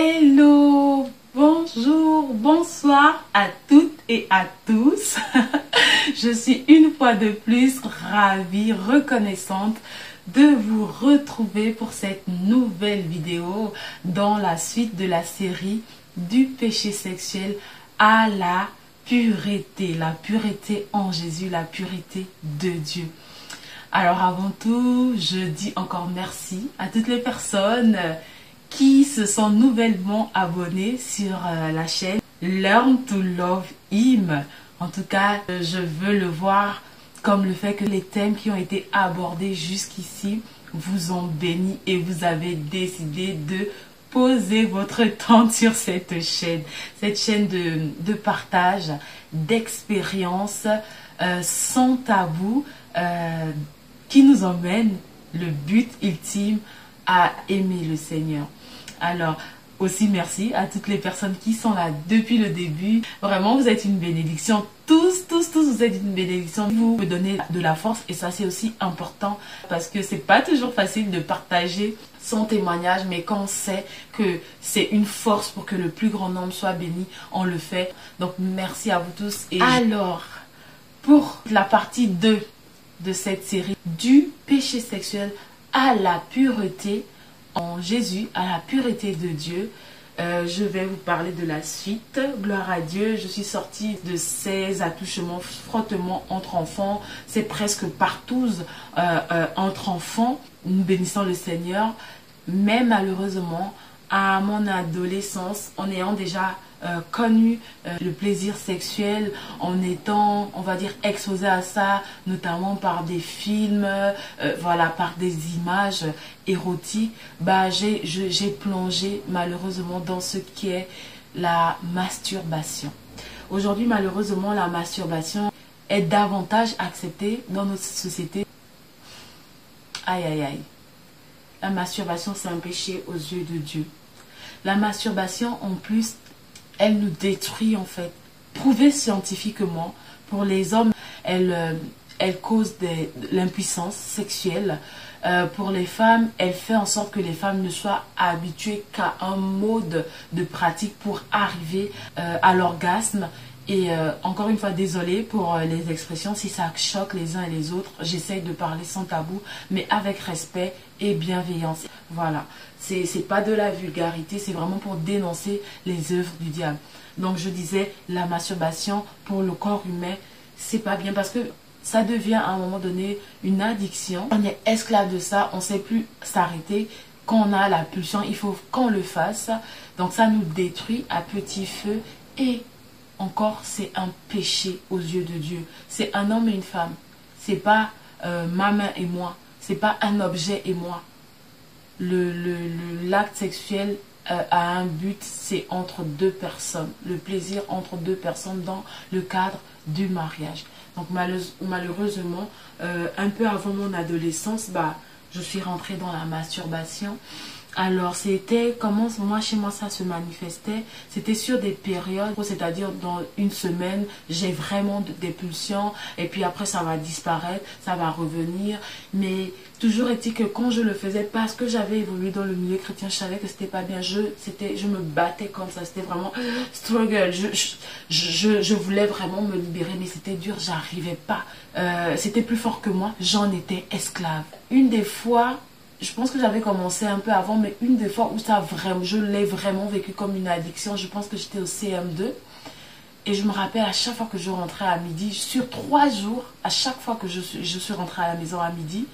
Hello, bonjour, bonsoir à toutes et à tous. Je suis une fois de plus ravie, reconnaissante de vous retrouver pour cette nouvelle vidéo dans la suite de la série du péché sexuel à la pureté en Jésus, la pureté de Dieu. Alors avant tout, je dis encore merci à toutes les personnes qui se sont nouvellement abonnés sur la chaîne Learn to Love Him. En tout cas, je veux le voir comme le fait que les thèmes qui ont été abordés jusqu'ici vous ont béni et vous avez décidé de poser votre temps sur cette chaîne de partage, d'expérience sans tabou qui nous emmène le but ultime à aimer le Seigneur. Alors, aussi merci à toutes les personnes qui sont là depuis le début. Vraiment, vous êtes une bénédiction. Tous, vous êtes une bénédiction. Vous me donnez de la force et ça, c'est aussi important parce que c'est pas toujours facile de partager son témoignage, mais quand on sait que c'est une force pour que le plus grand nombre soit béni, on le fait. Donc, merci à vous tous. Et alors, pour la partie 2 de cette série, du péché sexuel à la pureté en Jésus, à la pureté de Dieu, je vais vous parler de la suite. Gloire à Dieu, je suis sortie de ces attouchements, frottements entre enfants, c'est presque partouze entre enfants, nous bénissons le Seigneur, mais malheureusement, à mon adolescence, en ayant déjà connu le plaisir sexuel, en étant, on va dire, exposé à ça, notamment par des films, voilà, par des images érotiques, bah, j'ai plongé malheureusement dans ce qui est la masturbation. Aujourd'hui, malheureusement, la masturbation est davantage acceptée dans notre société. Aïe, aïe, aïe. La masturbation, c'est un péché aux yeux de Dieu. La masturbation, en plus, elle nous détruit en fait. Prouvé scientifiquement, pour les hommes, elle cause de l'impuissance sexuelle. Pour les femmes, elle fait en sorte que les femmes ne soient habituées qu'à un mode de pratique pour arriver à l'orgasme. Et encore une fois, désolée pour les expressions, si ça choque les uns et les autres, j'essaye de parler sans tabou, mais avec respect et bienveillance. Voilà, c'est pas de la vulgarité, c'est vraiment pour dénoncer les œuvres du diable. Donc je disais, la masturbation pour le corps humain, c'est pas bien parce que ça devient à un moment donné une addiction. On est esclave de ça, on ne sait plus s'arrêter. Quand on a la pulsion, il faut qu'on le fasse. Donc ça nous détruit à petit feu et encore, c'est un péché aux yeux de Dieu. C'est un homme et une femme. C'est pas ma main et moi. C'est pas un objet et moi. L'acte sexuel a un but, c'est entre deux personnes. Le plaisir entre deux personnes dans le cadre du mariage. Donc malheureusement, un peu avant mon adolescence, bah, je suis rentrée dans la masturbation. Alors, c'était comment chez moi ça se manifestait. C'était sur des périodes, c'est-à-dire dans une semaine, j'ai vraiment des pulsions et puis après ça va disparaître, ça va revenir. Mais toujours est-il que quand je le faisais, parce que j'avais évolué dans le milieu chrétien, je savais que c'était pas bien. Je me battais comme ça, c'était vraiment struggle. Je voulais vraiment me libérer, mais c'était dur, j'arrivais pas. C'était plus fort que moi, j'en étais esclave. Une des fois, je pense que j'avais commencé un peu avant, mais une des fois où je l'ai vraiment vécu comme une addiction, je pense que j'étais au CM2. Et je me rappelle à chaque fois que je rentrais à midi, sur 3 jours, à chaque fois que je suis rentrée à la maison à midi,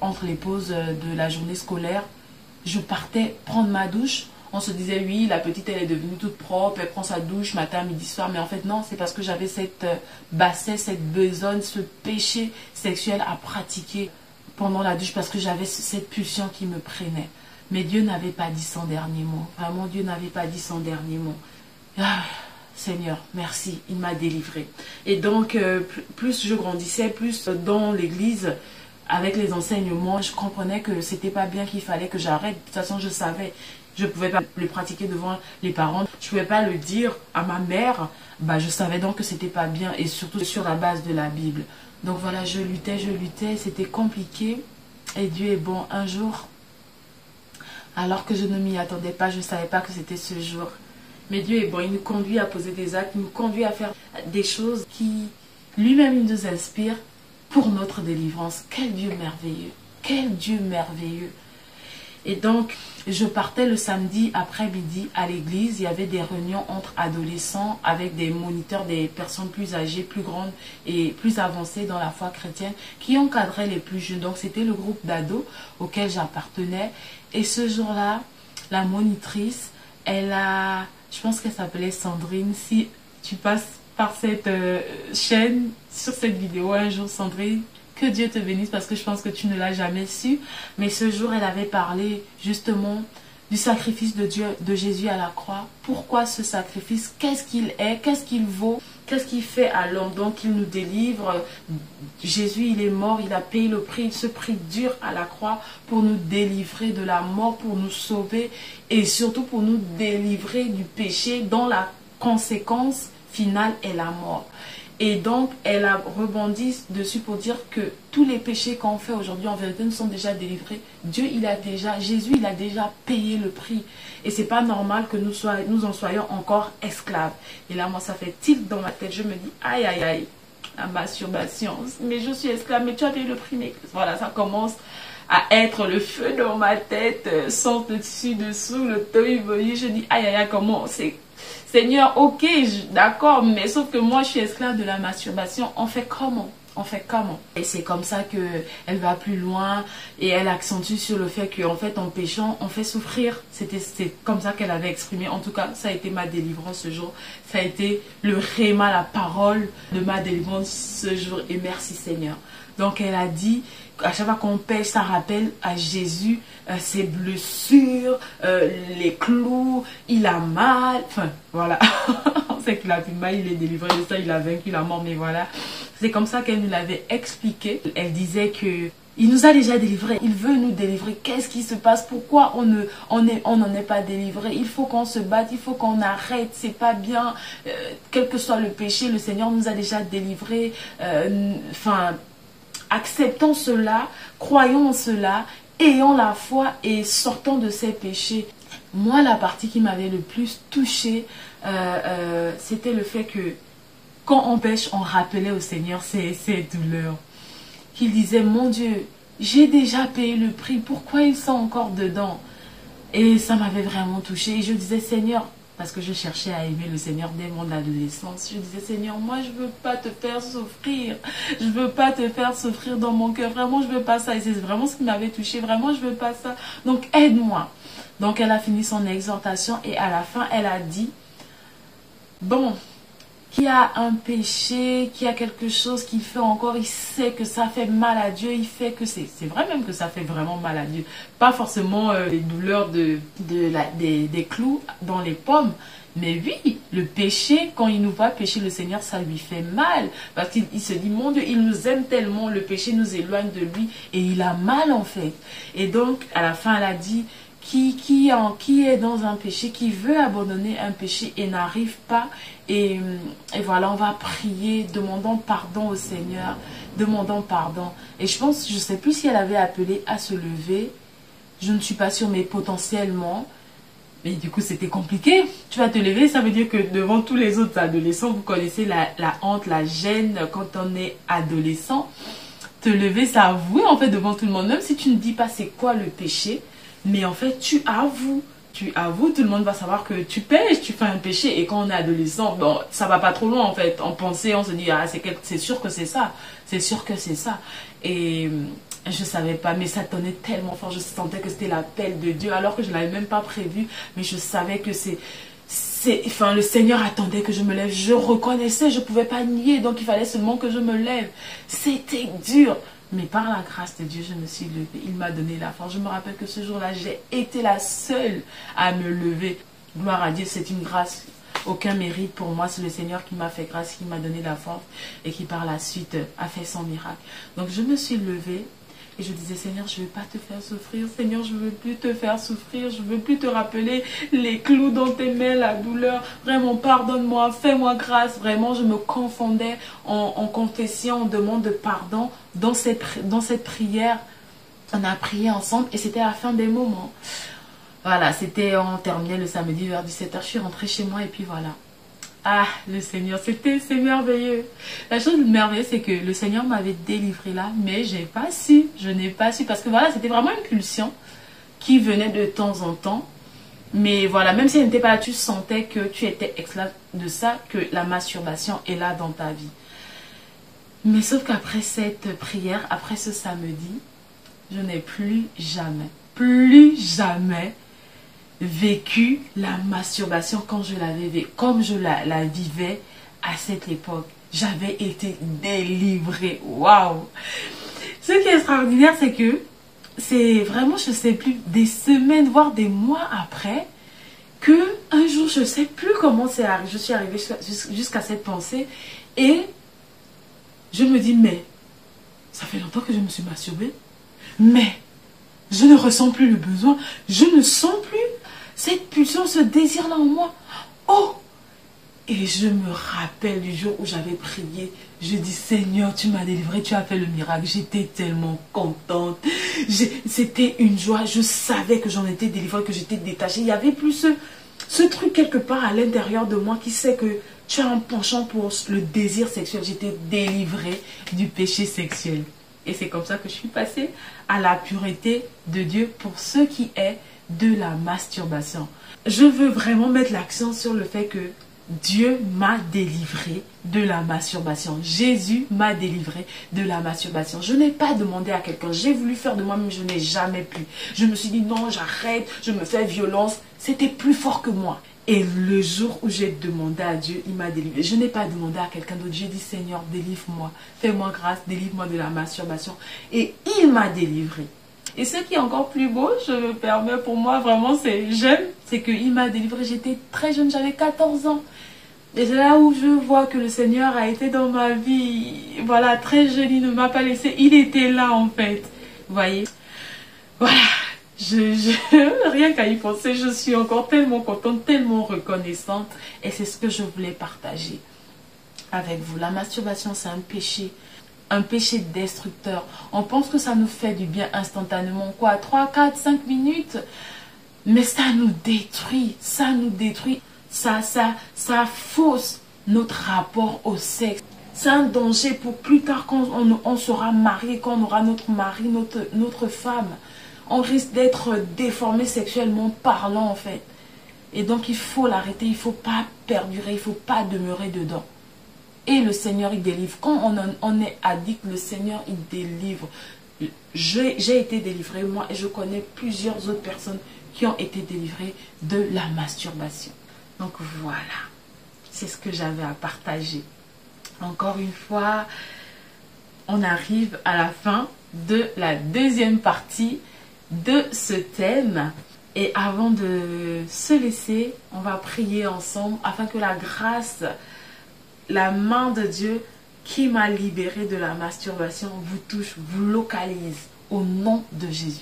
entre les pauses de la journée scolaire, je partais prendre ma douche. On se disait, oui, la petite, elle est devenue toute propre, elle prend sa douche matin, midi, soir. Mais en fait, non, c'est parce que j'avais cette bassesse, cette besogne, ce péché sexuel à pratiquer pendant la douche parce que j'avais cette pulsion qui me prenait. Mais Dieu n'avait pas dit son dernier mot. Vraiment, Dieu n'avait pas dit son dernier mot. Ah, Seigneur, merci, il m'a délivré. Et donc, plus je grandissais, plus dans l'église, avec les enseignements, je comprenais que c'était pas bien, qu'il fallait que j'arrête. De toute façon, je savais. Je ne pouvais pas le pratiquer devant les parents. Je ne pouvais pas le dire à ma mère. Bah, je savais donc que c'était pas bien et surtout sur la base de la Bible. Donc voilà, je luttais, c'était compliqué. Et Dieu est bon. Un jour, alors que je ne m'y attendais pas, je ne savais pas que c'était ce jour. Mais Dieu est bon, il nous conduit à poser des actes, il nous conduit à faire des choses qui lui-même nous inspire pour notre délivrance. Quel Dieu merveilleux, quel Dieu merveilleux. Et donc, je partais le samedi après-midi à l'église. Il y avait des réunions entre adolescents avec des moniteurs, des personnes plus âgées, plus grandes et plus avancées dans la foi chrétienne qui encadraient les plus jeunes. Donc, c'était le groupe d'ados auquel j'appartenais. Et ce jour-là, la monitrice, elle a, je pense qu'elle s'appelait Sandrine. Si tu passes par cette chaîne, sur cette vidéo un jour, Sandrine, que Dieu te bénisse parce que je pense que tu ne l'as jamais su. Mais ce jour, elle avait parlé justement du sacrifice de Dieu, de Jésus à la croix. Pourquoi ce sacrifice? Qu'est-ce qu'il est? Qu'est-ce qu'il vaut? Qu'est-ce qu'il fait à l'homme? Donc, il nous délivre. Jésus, il est mort, il a payé le prix, ce prix dur à la croix pour nous délivrer de la mort, pour nous sauver et surtout pour nous délivrer du péché dont la conséquence finale est la mort. Et donc, elle a rebondi dessus pour dire que tous les péchés qu'on fait aujourd'hui, en vérité, nous sont déjà délivrés. Dieu, Jésus, il a déjà payé le prix. Et c'est pas normal que nous en soyons encore esclaves. Et là, moi, ça fait tilt dans ma tête. Je me dis, aïe, aïe, aïe, la masturbation. Mais je suis esclave, mais tu as payé le prix. Mais voilà, ça commence à être le feu dans ma tête, sans dessus, dessous, le tohu-bohu. Je dis, aïe, aïe, aïe, comment c'est... Seigneur, ok, d'accord, mais sauf que moi, je suis esclave de la masturbation. On fait comment? On fait comment? Et c'est comme ça qu'elle va plus loin et elle accentue sur le fait qu'en fait, en péchant, on fait souffrir. C'est comme ça qu'elle avait exprimé. En tout cas, ça a été ma délivrance ce jour. Ça a été le réma, la parole de ma délivrance ce jour. Et merci Seigneur. Donc, elle a dit, à chaque fois qu'on pêche, ça rappelle à Jésus ses blessures, les clous, il a mal. Enfin, voilà. On sait qu'il a plus mal, il est délivré de ça, il a vaincu la mort, mais voilà. C'est comme ça qu'elle nous l'avait expliqué. Elle disait que il nous a déjà délivrés. Il veut nous délivrer. Qu'est-ce qui se passe? Pourquoi on n'en est pas délivré? Il faut qu'on se batte. Il faut qu'on arrête. C'est pas bien. Quel que soit le péché, le Seigneur nous a déjà délivrés. Acceptons cela. Croyons en cela. Ayons la foi et sortons de ces péchés. Moi, la partie qui m'avait le plus touchée, c'était le fait que quand on pêche, on rappelait au Seigneur ses douleurs. Qu'il disait, mon Dieu, j'ai déjà payé le prix, pourquoi ils sont encore dedans? Et ça m'avait vraiment touchée. Et je disais, Seigneur, parce que je cherchais à aimer le Seigneur dès mon adolescence, je disais, Seigneur, moi je ne veux pas te faire souffrir. Je ne veux pas te faire souffrir dans mon cœur. Vraiment, je ne veux pas ça. Et c'est vraiment ce qui m'avait touchée. Vraiment, je ne veux pas ça. Donc, aide-moi. Donc, elle a fini son exhortation et à la fin, elle a dit, bon, qui a un péché, qui a quelque chose qu'il fait encore, il sait que ça fait mal à Dieu, il fait que c'est vrai même que ça fait vraiment mal à Dieu. Pas forcément les douleurs des clous dans les pommes, mais oui, le péché, quand il nous voit pécher le Seigneur, ça lui fait mal. Parce qu'il se dit, mon Dieu, il nous aime tellement, le péché nous éloigne de lui et il a mal en fait. Et donc, à la fin, elle a dit, qui est dans un péché, qui veut abandonner un péché et n'arrive pas. Et voilà, on va prier, demandant pardon au Seigneur, demandant pardon. Et je pense, je ne sais plus si elle avait appelé à se lever, je ne suis pas sûre, mais potentiellement. Mais du coup, c'était compliqué. Tu vas te lever, ça veut dire que devant tous les autres adolescents, vous connaissez la honte, la gêne quand on est adolescent. Te lever, c'est avouer en fait devant tout le monde, même si tu ne dis pas c'est quoi le péché. Mais en fait, tu avoues, tout le monde va savoir que tu pêches, tu fais un péché. Et quand on est adolescent, bon, ça va pas trop loin en fait. En pensée, on se dit, ah, c'est sûr que c'est ça. C'est sûr que c'est ça. Et je savais pas, mais ça tenait tellement fort. Je sentais que c'était l'appel de Dieu, alors que je l'avais même pas prévu. Mais je savais que le Seigneur attendait que je me lève. Je reconnaissais, je pouvais pas nier. Donc il fallait seulement que je me lève. C'était dur. Mais par la grâce de Dieu, je me suis levée. Il m'a donné la force. Je me rappelle que ce jour-là, j'ai été la seule à me lever. Gloire à Dieu, c'est une grâce. Aucun mérite pour moi. C'est le Seigneur qui m'a fait grâce, qui m'a donné la force et qui par la suite a fait son miracle. Donc je me suis levée et je disais, Seigneur, je ne veux pas te faire souffrir. Seigneur, je ne veux plus te faire souffrir. Je ne veux plus te rappeler les clous dans tes mains, la douleur. Vraiment, pardonne-moi, fais-moi grâce. Vraiment, je me confondais en confession, en demande de pardon. Dans cette prière, on a prié ensemble et c'était la fin des moments. Voilà, c'était, on terminait le samedi vers 17h. Je suis rentrée chez moi et puis voilà. Ah, le Seigneur, c'est merveilleux. La chose merveilleuse, c'est que le Seigneur m'avait délivré là, mais j'ai pas su. Je n'ai pas su parce que voilà, c'était vraiment une pulsion qui venait de temps en temps. Mais voilà, même si elle n'était pas là, tu sentais que tu étais esclave de ça, que la masturbation est là dans ta vie. Mais sauf qu'après cette prière, après ce samedi, je n'ai plus jamais vécu la masturbation comme je la vivais à cette époque. J'avais été délivrée. Waouh! Ce qui est extraordinaire, c'est que c'est vraiment, je sais plus, des semaines, voire des mois après, que un jour, je sais plus comment c'est arrivé. Je suis arrivée jusqu'à cette pensée et je me dis, mais ça fait longtemps que je me suis masturbée, mais je ne ressens plus le besoin, je ne sens plus cette pulsion, ce désir-là en moi. Oh! Et je me rappelle du jour où j'avais prié. Je dis, Seigneur, tu m'as délivré, tu as fait le miracle. J'étais tellement contente. C'était une joie. Je savais que j'en étais délivrée, que j'étais détachée. Il y avait plus ce truc quelque part à l'intérieur de moi qui sait que tu as un penchant pour le désir sexuel. J'étais délivrée du péché sexuel. Et c'est comme ça que je suis passée à la pureté de Dieu pour ce qui est de la masturbation. Je veux vraiment mettre l'accent sur le fait que Dieu m'a délivré de la masturbation. Jésus m'a délivré de la masturbation. Je n'ai pas demandé à quelqu'un. J'ai voulu faire de moi-même, je n'ai jamais pu. Je me suis dit non, j'arrête, je me fais violence. C'était plus fort que moi. Et le jour où j'ai demandé à Dieu, il m'a délivré. Je n'ai pas demandé à quelqu'un d'autre. J'ai dit, Seigneur, délivre-moi. Fais-moi grâce, délivre-moi de la masturbation. Et il m'a délivré. Et ce qui est encore plus beau, je me permets, pour moi, vraiment, c'est qu'il m'a délivré. J'étais très jeune, j'avais 14 ans. Et c'est là où je vois que le Seigneur a été dans ma vie. Voilà, très jeune, il ne m'a pas laissé. Il était là, en fait. Vous voyez? Voilà. Rien qu'à y penser, je suis encore tellement contente, tellement reconnaissante. Et c'est ce que je voulais partager avec vous. La masturbation, c'est un péché destructeur. On pense que ça nous fait du bien instantanément, quoi, 3, 4, 5 minutes. Mais ça nous détruit, ça fausse notre rapport au sexe. C'est un danger pour plus tard quand on sera marié, quand on aura notre mari, notre femme. On risque d'être déformé sexuellement parlant en fait. Et donc il faut l'arrêter, il ne faut pas perdurer, il ne faut pas demeurer dedans. Et le Seigneur, il délivre. Quand on est addict, le Seigneur, il délivre. J'ai été délivrée, moi, et je connais plusieurs autres personnes qui ont été délivrées de la masturbation. Donc voilà, c'est ce que j'avais à partager. Encore une fois, on arrive à la fin de la deuxième partie de ce thème. Et avant de se laisser, on va prier ensemble afin que la grâce, la main de Dieu qui m'a libéré de la masturbation vous touche, vous localise au nom de Jésus.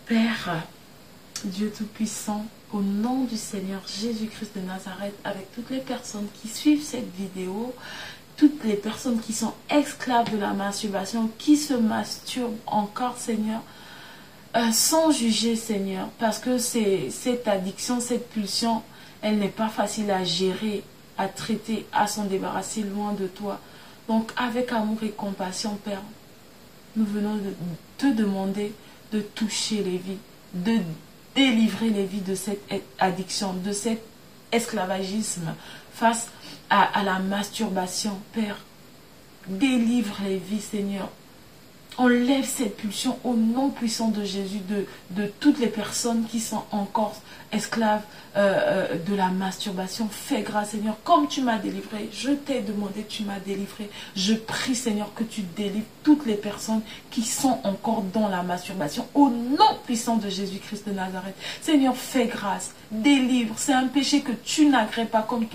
Père, Dieu Tout-Puissant, au nom du Seigneur Jésus-Christ de Nazareth, avec toutes les personnes qui suivent cette vidéo, toutes les personnes qui sont esclaves de la masturbation, qui se masturbent encore, Seigneur, sans juger, Seigneur, parce que cette addiction, cette pulsion, elle n'est pas facile à gérer, à traiter, à s'en débarrasser loin de toi. Donc, avec amour et compassion, Père, nous venons de te demander de toucher les vies, de délivrer les vies de cette addiction, de cet esclavagisme face à la masturbation, Père. Délivre les vies, Seigneur. Enlève cette pulsion au nom puissant de Jésus, de toutes les personnes qui sont encore esclaves de la masturbation. Fais grâce, Seigneur, comme tu m'as délivré. Je t'ai demandé, tu m'as délivré. Je prie, Seigneur, que tu délivres toutes les personnes qui sont encore dans la masturbation. Au nom puissant de Jésus-Christ de Nazareth. Seigneur, fais grâce, délivre. C'est un péché que tu n'agrées pas comme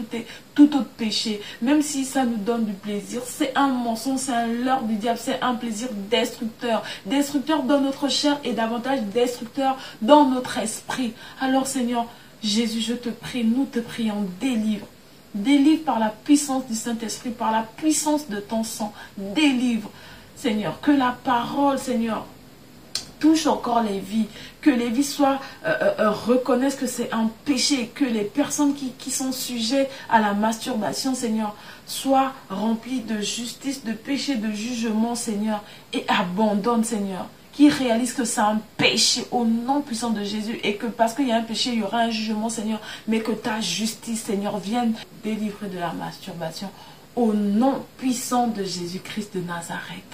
tout autre péché. Même si ça nous donne du plaisir, c'est un mensonge, c'est un leurre du diable, c'est un plaisir destructeur. Destructeur dans notre chair et davantage destructeur dans notre esprit. Alors, Seigneur, Jésus, je te prie, nous te prions, délivre. Délivre par la puissance du Saint-Esprit, par la puissance de ton sang. Délivre, Seigneur. Que la parole, Seigneur, touche encore les vies, que les vies reconnaissent que c'est un péché, que les personnes qui sont sujettes à la masturbation, Seigneur, soient remplies de justice, de péché, de jugement, Seigneur, et abandonnent, Seigneur, qui réalisent que c'est un péché au nom puissant de Jésus et que parce qu'il y a un péché, il y aura un jugement, Seigneur, mais que ta justice, Seigneur, vienne délivrer de la masturbation au nom puissant de Jésus-Christ de Nazareth.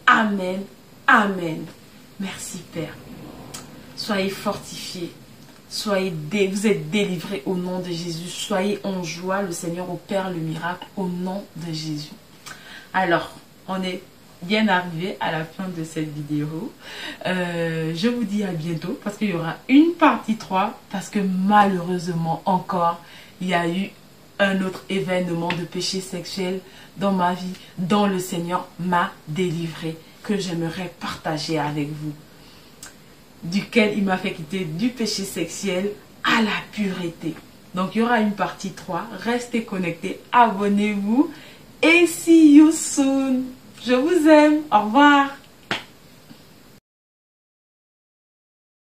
Amen. Amen. Merci, Père. Soyez fortifiés. Vous êtes délivrés au nom de Jésus. Soyez en joie. Le Seigneur opère le miracle au nom de Jésus. Alors, on est bien arrivé à la fin de cette vidéo. Je vous dis à bientôt parce qu'il y aura une partie 3 parce que malheureusement encore, il y a eu un autre événement de péché sexuel dans ma vie dont le Seigneur m'a délivré, que j'aimerais partager avec vous, duquel il m'a fait quitter du péché sexuel à la pureté. Donc il y aura une partie 3, restez connectés, abonnez-vous et see you soon. Je vous aime, au revoir.